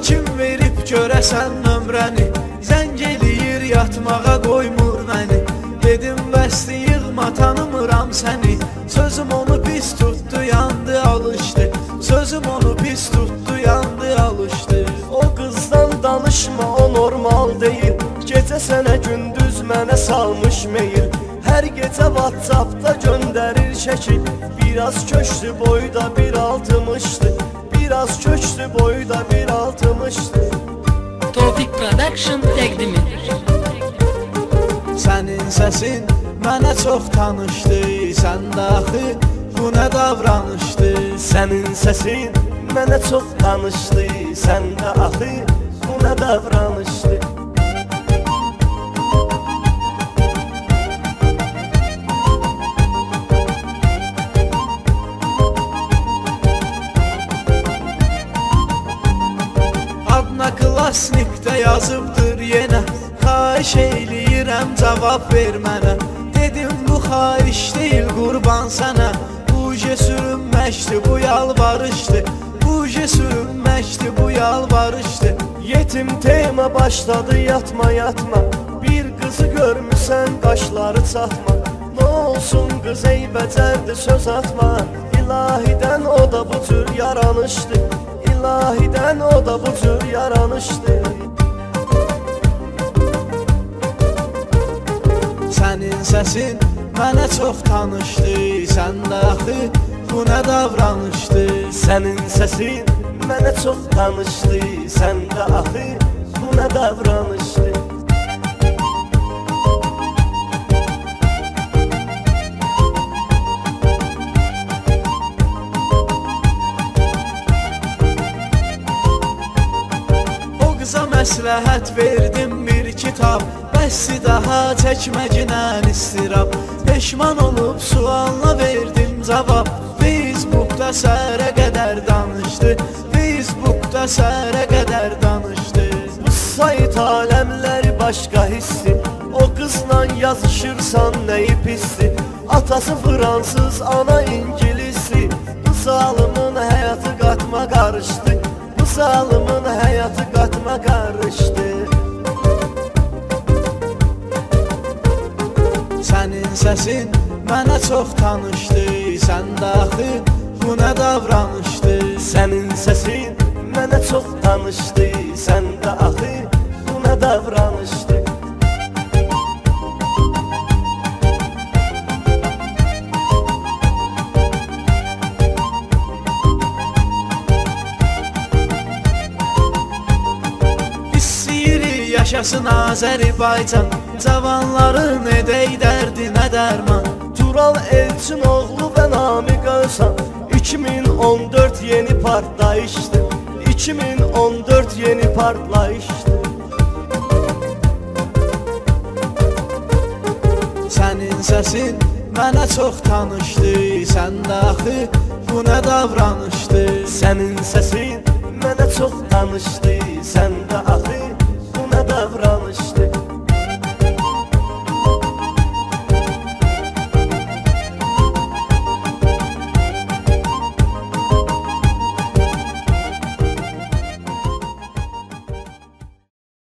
kim verib görəsən nömrəni, zəng eləyir yatmağa qoymur məni. Dedim bəsli yığma tanımıram səni, sözüm onu pis tutdu yandı alışdı, sözüm onu pis tutdu yandı alışdı. O qızdan danışma, o normal deyil, gecə sənə gündüz mənə salmış meyil. Hər gecə WhatsAppda göndərir şəkil, biraz köçdü boyda bir altımışdı, biraz köçdü boyda bir altımışdı. Tofiq Production təqdim edir. Sənin səsin mənə çox tanışdı, səndə axı bu nə davranışdı. Sənin səsin mənə çox tanışdı, səndə axı bu nə davranışdı. Adına klasnikdə yazıbdır yenə, xahiş eyləyirəm cavab ver mənə. Dedim bu xahiş deyil qurban sənə, buje sürünməkdir bu yalvarışdır, buje sürünməkdir bu yalvarışdır. Yetim tema başladı yatma yatma, bir qızı görmüsən qaşları çatma. Nə olsun qız eybəcərdi söz atma, ilahidən o da bu cür yaranışdı, ilahidən o da bu cür yaranışdı. Sənin səsin mənə çox tanışdı, səndə axı bu nə davranışdı. Sənin səsin mənə çox tanışdı, səndə axı bu nə davranışdı. O qıza məsləhət verdim bir kitab, bəssi daha çəkməginən istirab. Peşman olub sualına verdim cavab, Facebookda səhərə qədər danışdı, Facebookda səhərə qədər danışdı. Bu sayt aləmləri başqa hissi, o qızla yazışırsan nəyi pissi. Atası fransız, ana ingilisi, bu zalımın həyatı qatma qarışdı, bu zalımın həyatı qatma qarışdı. Sənin səsin mənə çox tanışdı, səndə axı bu nə davranışdı. Sənin səsin mənə çox tanışdı, səndə axı bu nə davranışdı. İstəyirik yaşasın Azərbaycan, cavanların edək dərdi nə dərman. Tural Elçinoğlu və Namiq Özhan, 2014 yeni partlayışdı, 2014 yeni partlayışdı. Sənin səsin mənə çox tanışdı, səndə axı bu nə davranışdı. Sənin səsin mənə çox tanışdı, səndə axı